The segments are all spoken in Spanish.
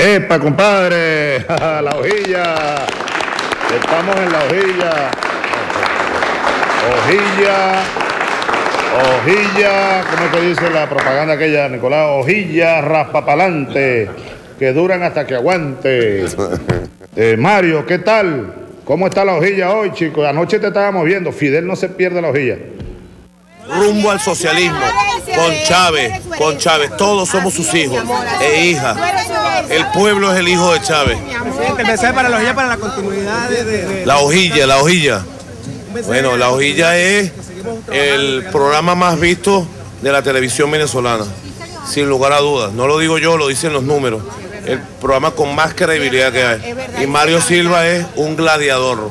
¡Epa, compadre! La hojilla. Estamos en la hojilla. Hojilla, ¿cómo es que dice la propaganda aquella, Nicolás? Hojilla raspapalante, que duran hasta que aguante. Mario, ¿qué tal? ¿Cómo está la hojilla hoy, chicos? Anoche te estábamos viendo. Fidel no se pierde la hojilla. Rumbo al socialismo, con Chávez, todos somos sus hijos e hijas. El pueblo es el hijo de Chávez. Presidente, el mensaje para la hojilla, para la continuidad de... La hojilla. Bueno, la hojilla es el programa más visto de la televisión venezolana, sin lugar a dudas. No lo digo yo, lo dicen los números. El programa con más credibilidad que hay. Y Mario Silva es un gladiador,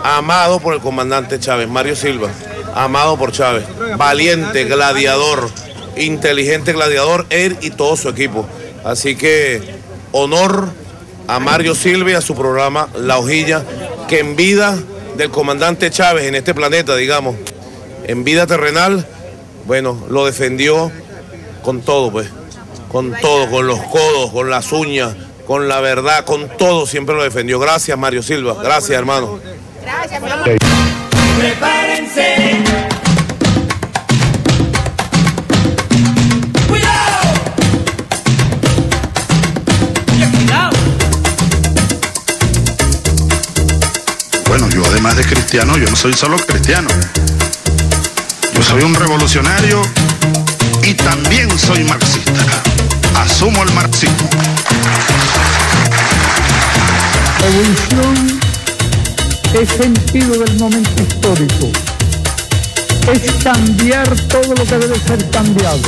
amado por el comandante Chávez. Mario Silva, amado por Chávez, valiente, gladiador, inteligente gladiador, él y todo su equipo. Así que honor a Mario Silva y a su programa La Hojilla, que en vida del comandante Chávez en este planeta, digamos, en vida terrenal, bueno, lo defendió con todo, pues, con todo, con los codos, con las uñas, con la verdad, con todo, siempre lo defendió. Gracias, Mario Silva, gracias, hermano. Gracias, prepárense. Bueno, yo además de cristiano, yo no soy solo cristiano. Yo soy un revolucionario y también soy marxista. Asumo el marxismo. Revolución es sentido del momento histórico. Es cambiar todo lo que debe ser cambiado.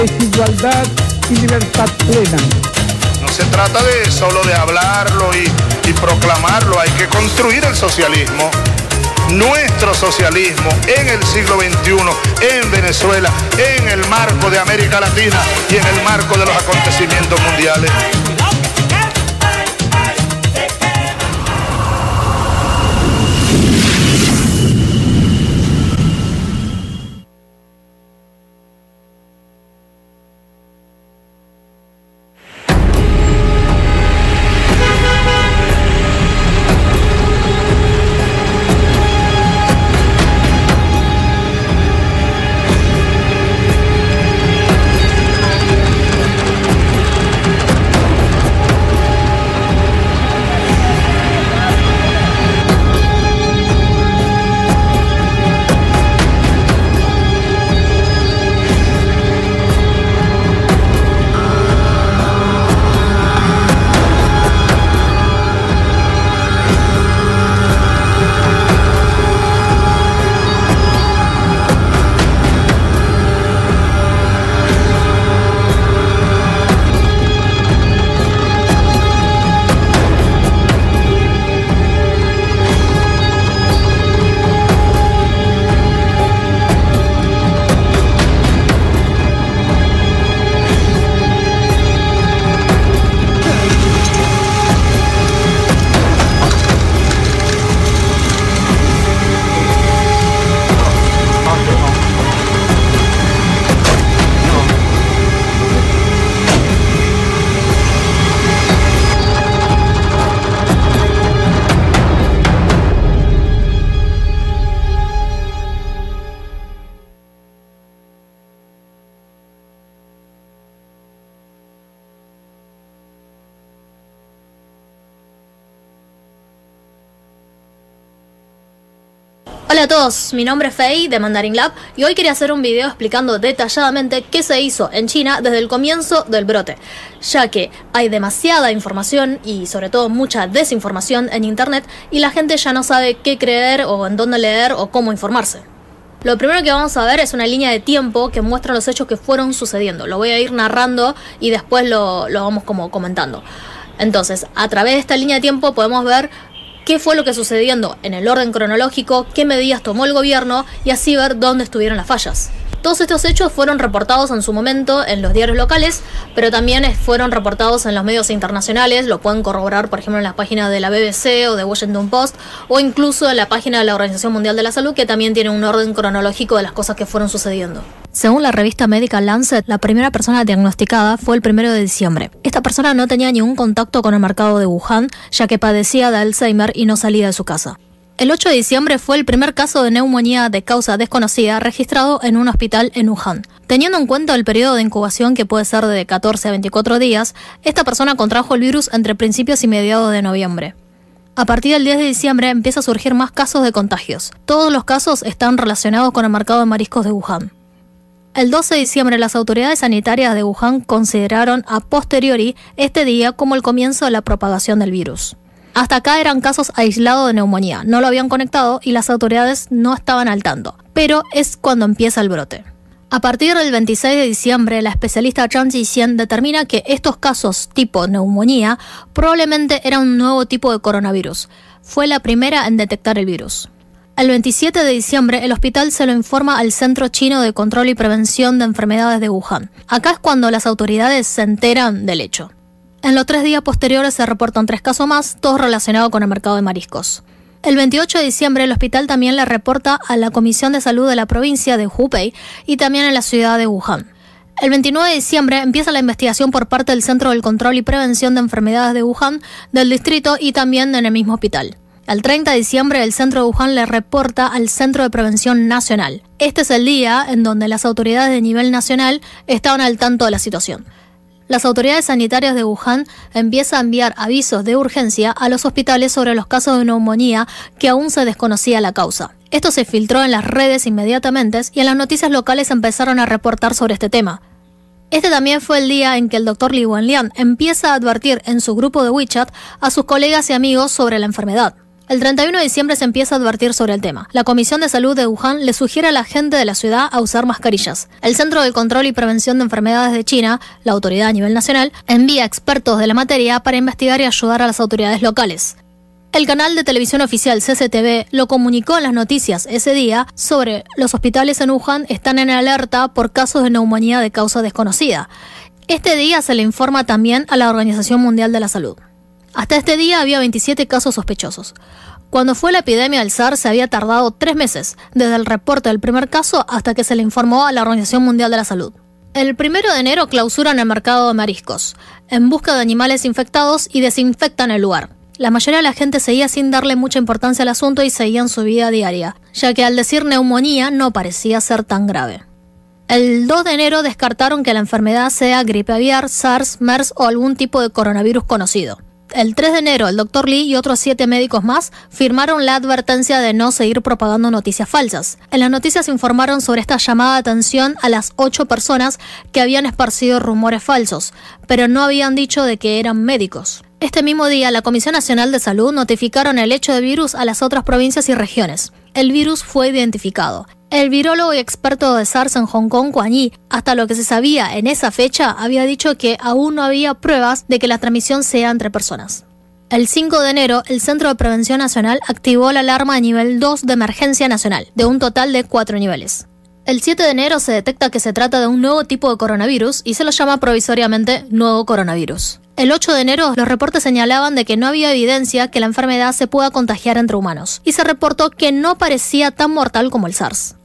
Es igualdad y libertad plena. No se trata de solo de hablarlo y proclamarlo, hay que construir el socialismo, nuestro socialismo en el siglo XXI, en Venezuela, en el marco de América Latina y en el marco de los acontecimientos mundiales. Hola a todos, mi nombre es Fei de Mandarin Lab y hoy quería hacer un video explicando detalladamente qué se hizo en China desde el comienzo del brote, ya que hay demasiada información y sobre todo mucha desinformación en internet y la gente ya no sabe qué creer o en dónde leer o cómo informarse. Lo primero que vamos a ver es una línea de tiempo que muestra los hechos que fueron sucediendo. Lo voy a ir narrando y después lo vamos como comentando. Entonces, a través de esta línea de tiempo podemos ver qué fue lo que sucediendo en el orden cronológico, qué medidas tomó el gobierno y así ver dónde estuvieron las fallas. Todos estos hechos fueron reportados en su momento en los diarios locales, pero también fueron reportados en los medios internacionales. Lo pueden corroborar, por ejemplo, en la página de la BBC o de Washington Post, o incluso en la página de la Organización Mundial de la Salud, que también tiene un orden cronológico de las cosas que fueron sucediendo. Según la revista médica Lancet, la primera persona diagnosticada fue el 1 de diciembre. Esta persona no tenía ningún contacto con el mercado de Wuhan, ya que padecía de Alzheimer y no salía de su casa. El 8 de diciembre fue el primer caso de neumonía de causa desconocida registrado en un hospital en Wuhan. Teniendo en cuenta el periodo de incubación, que puede ser de 14 a 24 días, esta persona contrajo el virus entre principios y mediados de noviembre. A partir del 10 de diciembre empieza a surgir más casos de contagios. Todos los casos están relacionados con el mercado de mariscos de Wuhan. El 12 de diciembre las autoridades sanitarias de Wuhan consideraron a posteriori este día como el comienzo de la propagación del virus. Hasta acá eran casos aislados de neumonía, no lo habían conectado y las autoridades no estaban al tanto, pero es cuando empieza el brote. A partir del 26 de diciembre, la especialista Zhang Jixian determina que estos casos tipo neumonía probablemente eran un nuevo tipo de coronavirus. Fue la primera en detectar el virus. El 27 de diciembre, el hospital se lo informa al Centro Chino de Control y Prevención de Enfermedades de Wuhan. Acá es cuando las autoridades se enteran del hecho. En los 3 días posteriores se reportan 3 casos más, todos relacionados con el mercado de mariscos. El 28 de diciembre el hospital también le reporta a la Comisión de Salud de la provincia de Hubei y también en la ciudad de Wuhan. El 29 de diciembre empieza la investigación por parte del Centro del Control y Prevención de Enfermedades de Wuhan, del distrito y también en el mismo hospital. El 30 de diciembre el centro de Wuhan le reporta al Centro de Prevención Nacional. Este es el día en donde las autoridades de nivel nacional estaban al tanto de la situación. Las autoridades sanitarias de Wuhan empiezan a enviar avisos de urgencia a los hospitales sobre los casos de neumonía que aún se desconocía la causa. Esto se filtró en las redes inmediatamente y en las noticias locales empezaron a reportar sobre este tema. Este también fue el día en que el Dr. Li Wenlian empieza a advertir en su grupo de WeChat a sus colegas y amigos sobre la enfermedad. El 31 de diciembre se empieza a advertir sobre el tema. La Comisión de Salud de Wuhan le sugiere a la gente de la ciudad a usar mascarillas. El Centro de Control y Prevención de Enfermedades de China, la autoridad a nivel nacional, envía expertos de la materia para investigar y ayudar a las autoridades locales. El canal de televisión oficial CCTV lo comunicó en las noticias ese día sobre los hospitales en Wuhan están en alerta por casos de neumonía de causa desconocida. Este día se le informa también a la Organización Mundial de la Salud. Hasta este día había 27 casos sospechosos. Cuando fue la epidemia del SARS se había tardado 3 meses, desde el reporte del primer caso hasta que se le informó a la Organización Mundial de la Salud. El 1 de enero clausuran el mercado de mariscos, en busca de animales infectados y desinfectan el lugar. La mayoría de la gente seguía sin darle mucha importancia al asunto y seguían su vida diaria, ya que al decir neumonía no parecía ser tan grave. El 2 de enero descartaron que la enfermedad sea gripe aviar, SARS, MERS o algún tipo de coronavirus conocido. El 3 de enero, el Dr. Li y otros 7 médicos más firmaron la advertencia de no seguir propagando noticias falsas. En las noticias informaron sobre esta llamada de atención a las 8 personas que habían esparcido rumores falsos, pero no habían dicho de que eran médicos. Este mismo día, la Comisión Nacional de Salud notificaron el hecho de virus a las otras provincias y regiones. El virus fue identificado. El virólogo y experto de SARS en Hong Kong, Guan Yi, hasta lo que se sabía en esa fecha, había dicho que aún no había pruebas de que la transmisión sea entre personas. El 5 de enero, el Centro de Prevención Nacional activó la alarma de nivel 2 de emergencia nacional, de un total de 4 niveles. El 7 de enero se detecta que se trata de un nuevo tipo de coronavirus y se lo llama provisoriamente nuevo coronavirus. El 8 de enero, los reportes señalaban de que no había evidencia que la enfermedad se pueda contagiar entre humanos, y se reportó que no parecía tan mortal como el SARS.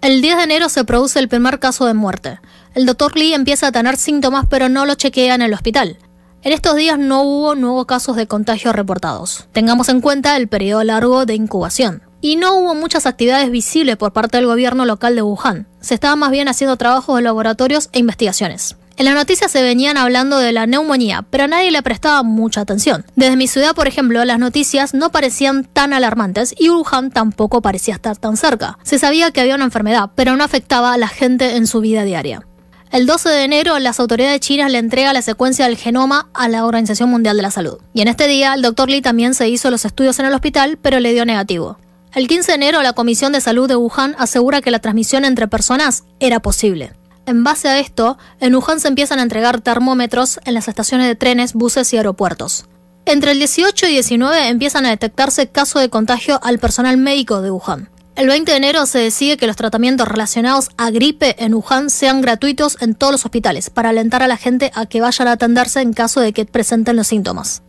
El 10 de enero se produce el primer caso de muerte. El Dr. Li empieza a tener síntomas, pero no lo chequea en el hospital. En estos días no hubo nuevos casos de contagio reportados. Tengamos en cuenta el periodo largo de incubación. Y no hubo muchas actividades visibles por parte del gobierno local de Wuhan. Se estaba más bien haciendo trabajos de laboratorios e investigaciones. En las noticias se venían hablando de la neumonía, pero a nadie le prestaba mucha atención. Desde mi ciudad, por ejemplo, las noticias no parecían tan alarmantes y Wuhan tampoco parecía estar tan cerca. Se sabía que había una enfermedad, pero no afectaba a la gente en su vida diaria. El 12 de enero, las autoridades chinas le entregan la secuencia del genoma a la Organización Mundial de la Salud. Y en este día, el Dr. Li también se hizo los estudios en el hospital, pero le dio negativo. El 15 de enero, la Comisión de Salud de Wuhan asegura que la transmisión entre personas era posible. En base a esto, en Wuhan se empiezan a entregar termómetros en las estaciones de trenes, buses y aeropuertos. Entre el 18 y 19 empiezan a detectarse casos de contagio al personal médico de Wuhan. El 20 de enero se decide que los tratamientos relacionados a gripe en Wuhan sean gratuitos en todos los hospitales para alentar a la gente a que vayan a atenderse en caso de que presenten los síntomas.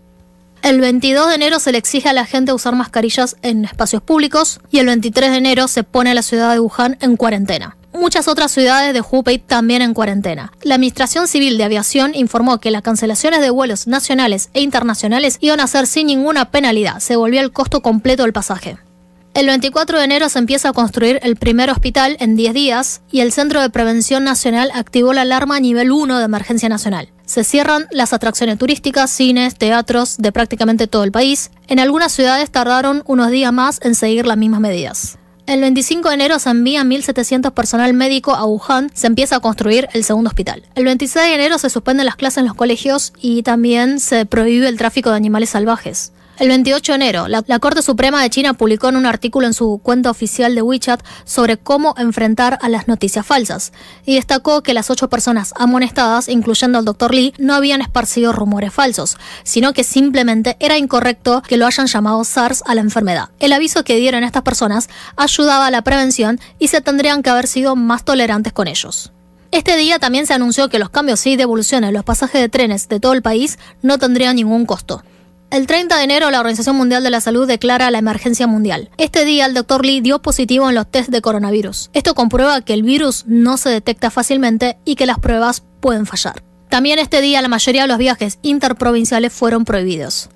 El 22 de enero se le exige a la gente usar mascarillas en espacios públicos y el 23 de enero se pone a la ciudad de Wuhan en cuarentena. Muchas otras ciudades de Hubei también en cuarentena. La Administración Civil de Aviación informó que las cancelaciones de vuelos nacionales e internacionales iban a ser sin ninguna penalidad. Se volvió el costo completo del pasaje. El 24 de enero se empieza a construir el primer hospital en 10 días y el Centro de Prevención Nacional activó la alarma nivel 1 de emergencia nacional. Se cierran las atracciones turísticas, cines, teatros de prácticamente todo el país. En algunas ciudades tardaron unos días más en seguir las mismas medidas. El 25 de enero se envía 1.700 personal médico a Wuhan, se empieza a construir el segundo hospital. El 26 de enero se suspenden las clases en los colegios y también se prohíbe el tráfico de animales salvajes. El 28 de enero, la Corte Suprema de China publicó en un artículo en su cuenta oficial de WeChat sobre cómo enfrentar a las noticias falsas y destacó que las 8 personas amonestadas, incluyendo al Dr. Li, no habían esparcido rumores falsos, sino que simplemente era incorrecto que lo hayan llamado SARS a la enfermedad. El aviso que dieron estas personas ayudaba a la prevención y se tendrían que haber sido más tolerantes con ellos. Este día también se anunció que los cambios y devoluciones de los pasajes de trenes de todo el país no tendrían ningún costo. El 30 de enero, la Organización Mundial de la Salud declara la emergencia mundial. Este día, el Dr. Li dio positivo en los test de coronavirus. Esto comprueba que el virus no se detecta fácilmente y que las pruebas pueden fallar. También este día, la mayoría de los viajes interprovinciales fueron prohibidos.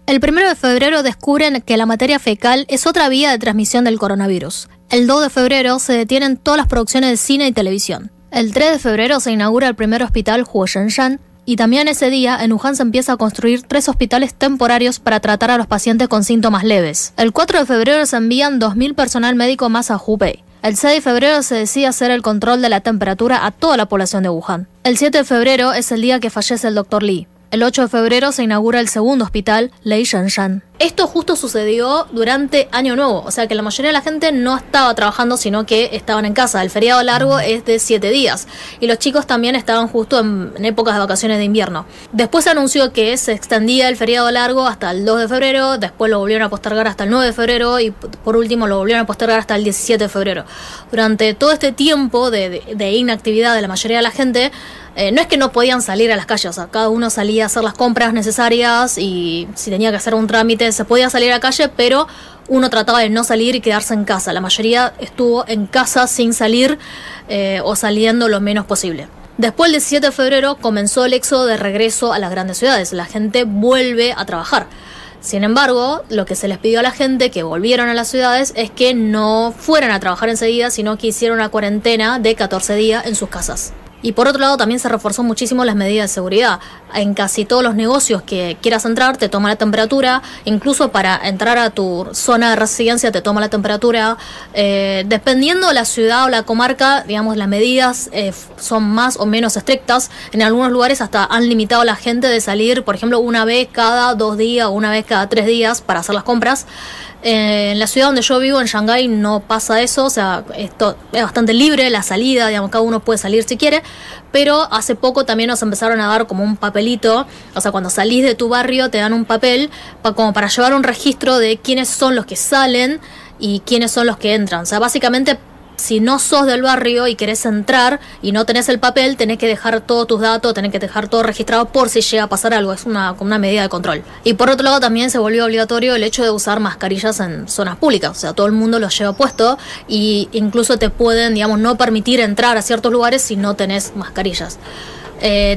El 1 de febrero descubren que la materia fecal es otra vía de transmisión del coronavirus. El 2 de febrero se detienen todas las producciones de cine y televisión. El 3 de febrero se inaugura el primer hospital Huoshenshan. Y también ese día, en Wuhan se empieza a construir 3 hospitales temporarios para tratar a los pacientes con síntomas leves. El 4 de febrero se envían 2.000 personal médico más a Hubei. El 6 de febrero se decide hacer el control de la temperatura a toda la población de Wuhan. El 7 de febrero es el día que fallece el Dr. Li. El 8 de febrero se inaugura el segundo hospital, Leishenshan. Esto justo sucedió durante Año Nuevo, o sea que la mayoría de la gente no estaba trabajando, sino que estaban en casa. El feriado largo es de 7 días y los chicos también estaban justo en épocas de vacaciones de invierno. Después se anunció que se extendía el feriado largo hasta el 2 de febrero, después lo volvieron a postergar hasta el 9 de febrero y por último lo volvieron a postergar hasta el 17 de febrero. Durante todo este tiempo de inactividad de la mayoría de la gente, no es que no podían salir a las calles, o sea, cada uno salía a hacer las compras necesarias y si tenía que hacer un trámite se podía salir a la calle, pero uno trataba de no salir y quedarse en casa. La mayoría estuvo en casa sin salir o saliendo lo menos posible. Después del 17 de febrero comenzó el éxodo de regreso a las grandes ciudades. La gente vuelve a trabajar. Sin embargo, lo que se les pidió a la gente que volvieron a las ciudades es que no fueran a trabajar enseguida, sino que hicieran una cuarentena de 14 días en sus casas. Y por otro lado también se reforzó muchísimo las medidas de seguridad. En casi todos los negocios que quieras entrar te toma la temperatura, incluso para entrar a tu zona de residencia te toma la temperatura. Dependiendo de la ciudad o la comarca, digamos, las medidas son más o menos estrictas. En algunos lugares hasta han limitado a la gente de salir, por ejemplo, una vez cada 2 días o una vez cada 3 días para hacer las compras. En la ciudad donde yo vivo, en Shanghái, no pasa eso, o sea, esto es bastante libre la salida, digamos, cada uno puede salir si quiere, pero hace poco también nos empezaron a dar como un papelito, o sea, cuando salís de tu barrio te dan un papel como para llevar un registro de quiénes son los que salen y quiénes son los que entran, o sea, básicamente si no sos del barrio y querés entrar y no tenés el papel, tenés que dejar todos tus datos, tenés que dejar todo registrado por si llega a pasar algo. Es una medida de control. Y por otro lado también se volvió obligatorio el hecho de usar mascarillas en zonas públicas. O sea, todo el mundo los lleva puesto y incluso te pueden, digamos, no permitir entrar a ciertos lugares si no tenés mascarillas.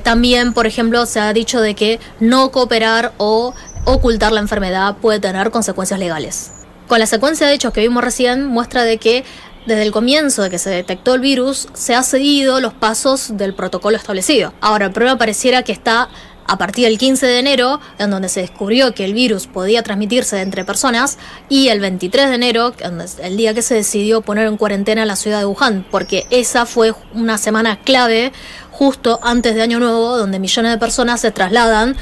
También, por ejemplo, se ha dicho de que no cooperar o ocultar la enfermedad puede tener consecuencias legales. Con la secuencia de hechos que vimos recién muestra de que desde el comienzo de que se detectó el virus, se ha seguido los pasos del protocolo establecido. Ahora, el problema pareciera que está a partir del 15 de enero, en donde se descubrió que el virus podía transmitirse entre personas, y el 23 de enero, el día que se decidió poner en cuarentena la ciudad de Wuhan, porque esa fue una semana clave justo antes de Año Nuevo, donde millones de personas se trasladan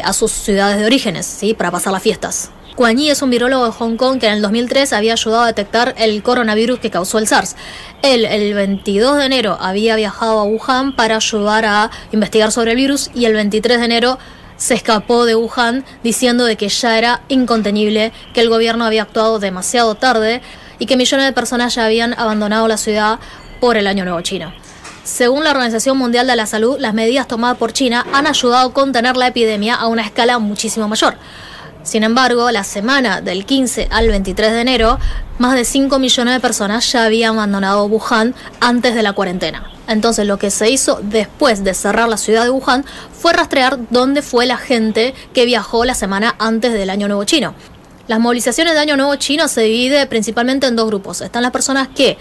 a sus ciudades de orígenes, ¿sí?, para pasar las fiestas. Guan Yi es un virólogo de Hong Kong que en el 2003 había ayudado a detectar el coronavirus que causó el SARS. Él, el 22 de enero, había viajado a Wuhan para ayudar a investigar sobre el virus y el 23 de enero se escapó de Wuhan diciendo de que ya era incontenible, que el gobierno había actuado demasiado tarde y que millones de personas ya habían abandonado la ciudad por el Año Nuevo chino. Según la Organización Mundial de la Salud, las medidas tomadas por China han ayudado a contener la epidemia a una escala muchísimo mayor. Sin embargo, la semana del 15 al 23 de enero, más de 5 millones de personas ya habían abandonado Wuhan antes de la cuarentena. Entonces, lo que se hizo después de cerrar la ciudad de Wuhan fue rastrear dónde fue la gente que viajó la semana antes del Año Nuevo Chino. Las movilizaciones de Año Nuevo Chino se dividen principalmente en dos grupos. Están las personas que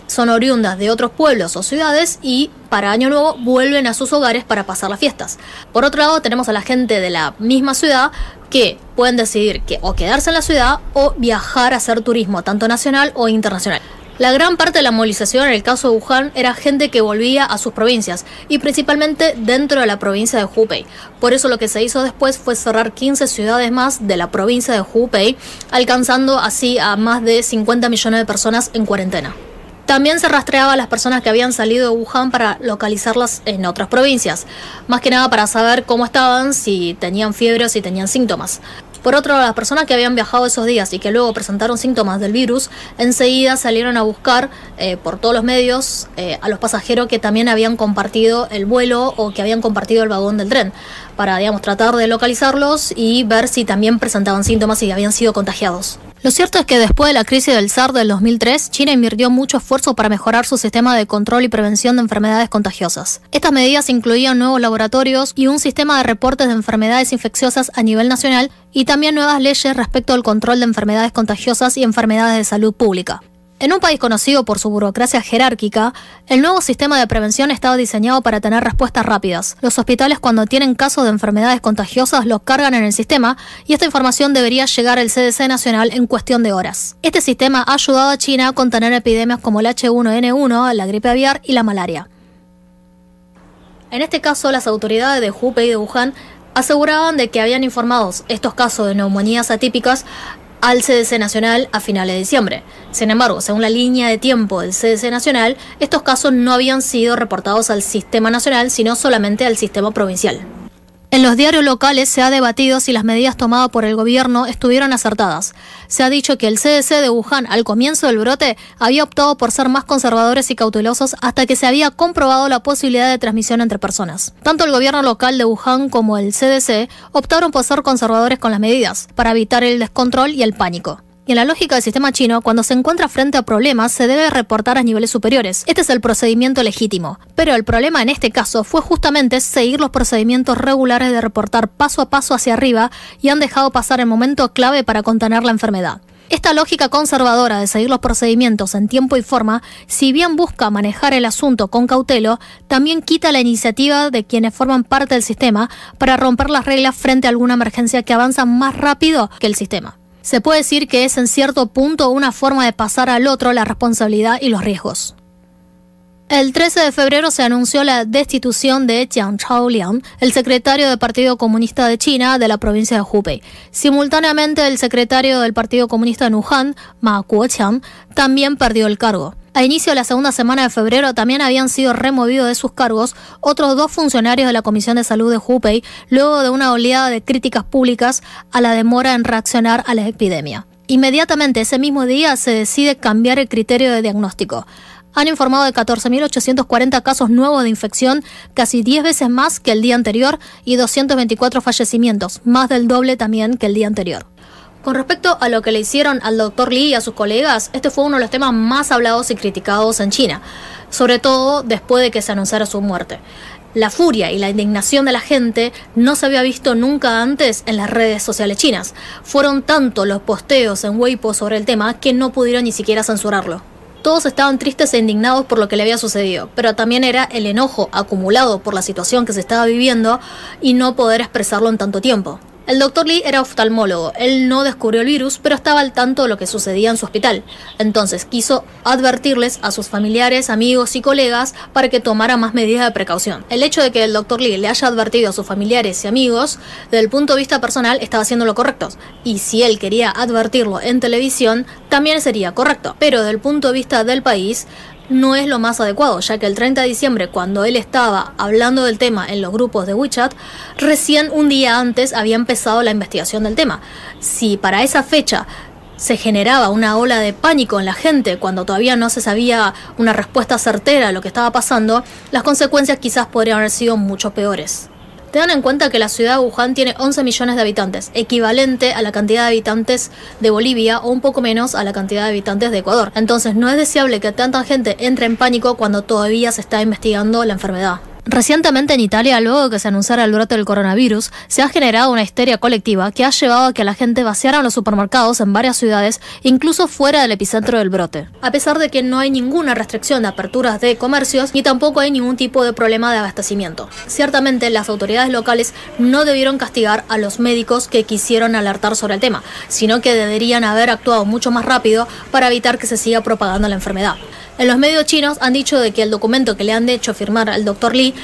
son oriundas de otros pueblos o ciudades y para Año Nuevo vuelven a sus hogares para pasar las fiestas. Por otro lado, tenemos a la gente de la misma ciudad que pueden decidir que o quedarse en la ciudad o viajar a hacer turismo, tanto nacional o internacional. La gran parte de la movilización en el caso de Wuhan era gente que volvía a sus provincias y principalmente dentro de la provincia de Hubei. Por eso lo que se hizo después fue cerrar 15 ciudades más de la provincia de Hubei, alcanzando así a más de 50 millones de personas en cuarentena. También se rastreaba a las personas que habían salido de Wuhan para localizarlas en otras provincias, más que nada para saber cómo estaban, si tenían fiebre o si tenían síntomas. Por otro lado, las personas que habían viajado esos días y que luego presentaron síntomas del virus, enseguida salieron a buscar por todos los medios a los pasajeros que también habían compartido el vuelo o que habían compartido el vagón del tren, para, tratar de localizarlos y ver si también presentaban síntomas y habían sido contagiados. Lo cierto es que después de la crisis del SARS del 2003, China invirtió mucho esfuerzo para mejorar su sistema de control y prevención de enfermedades contagiosas. Estas medidas incluían nuevos laboratorios y un sistema de reportes de enfermedades infecciosas a nivel nacional y también nuevas leyes respecto al control de enfermedades contagiosas y enfermedades de salud pública. En un país conocido por su burocracia jerárquica, el nuevo sistema de prevención estaba diseñado para tener respuestas rápidas. Los hospitales, cuando tienen casos de enfermedades contagiosas, los cargan en el sistema y esta información debería llegar al CDC nacional en cuestión de horas. Este sistema ha ayudado a China a contener epidemias como el H1N1, la gripe aviar y la malaria. En este caso, las autoridades de Hubei y de Wuhan aseguraban de que habían informado estos casos de neumonías atípicas al CDC Nacional a finales de diciembre. Sin embargo, según la línea de tiempo del CDC Nacional, estos casos no habían sido reportados al sistema nacional, sino solamente al sistema provincial. En los diarios locales se ha debatido si las medidas tomadas por el gobierno estuvieron acertadas. Se ha dicho que el CDC de Wuhan al comienzo del brote había optado por ser más conservadores y cautelosos hasta que se había comprobado la posibilidad de transmisión entre personas. Tanto el gobierno local de Wuhan como el CDC optaron por ser conservadores con las medidas, para evitar el descontrol y el pánico. Y en la lógica del sistema chino, cuando se encuentra frente a problemas, se debe reportar a niveles superiores. Este es el procedimiento legítimo. Pero el problema en este caso fue justamente seguir los procedimientos regulares de reportar paso a paso hacia arriba y han dejado pasar el momento clave para contener la enfermedad. Esta lógica conservadora de seguir los procedimientos en tiempo y forma, si bien busca manejar el asunto con cautela, también quita la iniciativa de quienes forman parte del sistema para romper las reglas frente a alguna emergencia que avanza más rápido que el sistema. Se puede decir que es en cierto punto una forma de pasar al otro la responsabilidad y los riesgos. El 13 de febrero se anunció la destitución de Jiang Chaoliang, el secretario del Partido Comunista de China de la provincia de Hubei. Simultáneamente, el secretario del Partido Comunista en Wuhan, Ma Guoqiang, también perdió el cargo. A inicio de la segunda semana de febrero también habían sido removidos de sus cargos otros 2 funcionarios de la Comisión de Salud de Hubei, luego de una oleada de críticas públicas a la demora en reaccionar a la epidemia. Inmediatamente ese mismo día se decide cambiar el criterio de diagnóstico. Han informado de 14.840 casos nuevos de infección, casi 10 veces más que el día anterior, y 224 fallecimientos, más del doble también que el día anterior. Con respecto a lo que le hicieron al Dr. Li y a sus colegas, este fue uno de los temas más hablados y criticados en China, sobre todo después de que se anunciara su muerte. La furia y la indignación de la gente no se había visto nunca antes en las redes sociales chinas. Fueron tanto los posteos en Weibo sobre el tema que no pudieron ni siquiera censurarlo. Todos estaban tristes e indignados por lo que le había sucedido, pero también era el enojo acumulado por la situación que se estaba viviendo y no poder expresarlo en tanto tiempo. El Dr. Li era oftalmólogo, él no descubrió el virus, pero estaba al tanto de lo que sucedía en su hospital. Entonces quiso advertirles a sus familiares, amigos y colegas para que tomaran más medidas de precaución. El hecho de que el Dr. Li le haya advertido a sus familiares y amigos, desde el punto de vista personal, estaba haciendo lo correcto. Y si él quería advertirlo en televisión, también sería correcto. Pero desde el punto de vista del país, no es lo más adecuado, ya que el 30 de diciembre, cuando él estaba hablando del tema en los grupos de WeChat, recién un día antes había empezado la investigación del tema. Si para esa fecha se generaba una ola de pánico en la gente cuando todavía no se sabía una respuesta certera a lo que estaba pasando, las consecuencias quizás podrían haber sido mucho peores. Tengan en cuenta que la ciudad de Wuhan tiene 11 millones de habitantes, equivalente a la cantidad de habitantes de Bolivia o un poco menos a la cantidad de habitantes de Ecuador. Entonces no es deseable que tanta gente entre en pánico cuando todavía se está investigando la enfermedad. Recientemente en Italia, luego de que se anunciara el brote del coronavirus, se ha generado una histeria colectiva que ha llevado a que la gente vaciara los supermercados en varias ciudades, incluso fuera del epicentro del brote. A pesar de que no hay ninguna restricción de aperturas de comercios ni tampoco hay ningún tipo de problema de abastecimiento. Ciertamente, las autoridades locales no debieron castigar a los médicos que quisieron alertar sobre el tema, sino que deberían haber actuado mucho más rápido para evitar que se siga propagando la enfermedad. En los medios chinos han dicho de que el documento que le han hecho firmar al Dr. Li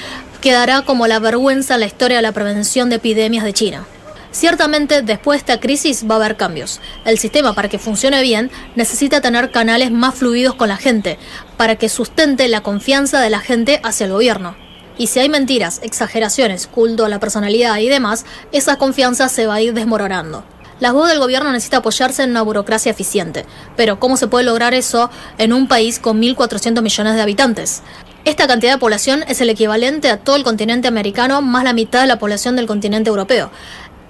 quedará como la vergüenza en la historia de la prevención de epidemias de China. Ciertamente, después de esta crisis va a haber cambios. El sistema, para que funcione bien, necesita tener canales más fluidos con la gente, para que sustente la confianza de la gente hacia el gobierno. Y si hay mentiras, exageraciones, culto a la personalidad y demás, esa confianza se va a ir desmoronando. La voz del gobierno necesita apoyarse en una burocracia eficiente. Pero ¿cómo se puede lograr eso en un país con 1.400 millones de habitantes? Esta cantidad de población es el equivalente a todo el continente americano más la mitad de la población del continente europeo.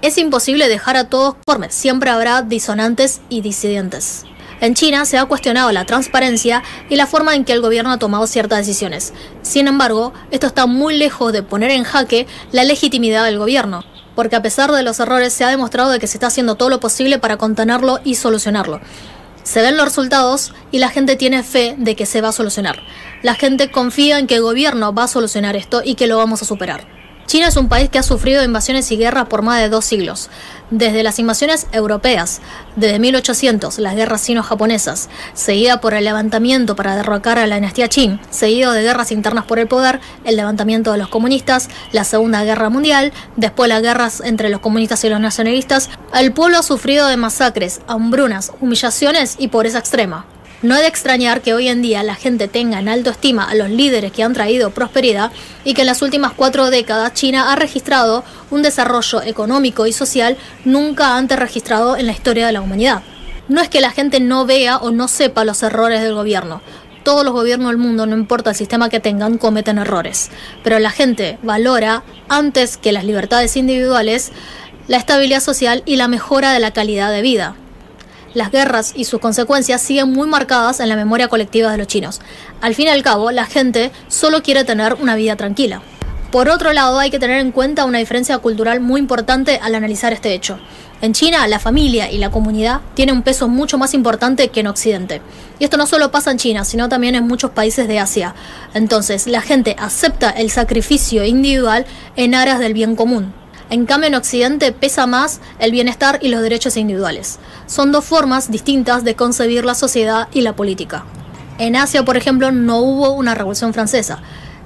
Es imposible dejar a todos conformes. Siempre habrá disonantes y disidentes. En China se ha cuestionado la transparencia y la forma en que el gobierno ha tomado ciertas decisiones. Sin embargo, esto está muy lejos de poner en jaque la legitimidad del gobierno. Porque a pesar de los errores se ha demostrado de que se está haciendo todo lo posible para contenerlo y solucionarlo. Se ven los resultados y la gente tiene fe de que se va a solucionar. La gente confía en que el gobierno va a solucionar esto y que lo vamos a superar. China es un país que ha sufrido invasiones y guerras por más de 2 siglos. Desde las invasiones europeas, desde 1800, las guerras sino-japonesas, seguida por el levantamiento para derrocar a la dinastía Qin, seguido de guerras internas por el poder, el levantamiento de los comunistas, la Segunda Guerra Mundial, después las guerras entre los comunistas y los nacionalistas, el pueblo ha sufrido de masacres, hambrunas, humillaciones y pobreza extrema. No es de extrañar que hoy en día la gente tenga en alto estima a los líderes que han traído prosperidad y que en las últimas 4 décadas China ha registrado un desarrollo económico y social nunca antes registrado en la historia de la humanidad. No es que la gente no vea o no sepa los errores del gobierno. Todos los gobiernos del mundo, no importa el sistema que tengan, cometen errores. Pero la gente valora, antes que las libertades individuales, la estabilidad social y la mejora de la calidad de vida. Las guerras y sus consecuencias siguen muy marcadas en la memoria colectiva de los chinos. Al fin y al cabo, la gente solo quiere tener una vida tranquila. Por otro lado, hay que tener en cuenta una diferencia cultural muy importante al analizar este hecho. En China, la familia y la comunidad tienen un peso mucho más importante que en Occidente. Y esto no solo pasa en China, sino también en muchos países de Asia. Entonces, la gente acepta el sacrificio individual en aras del bien común. En cambio, en Occidente pesa más el bienestar y los derechos individuales. Son 2 formas distintas de concebir la sociedad y la política. En Asia, por ejemplo, no hubo una revolución francesa,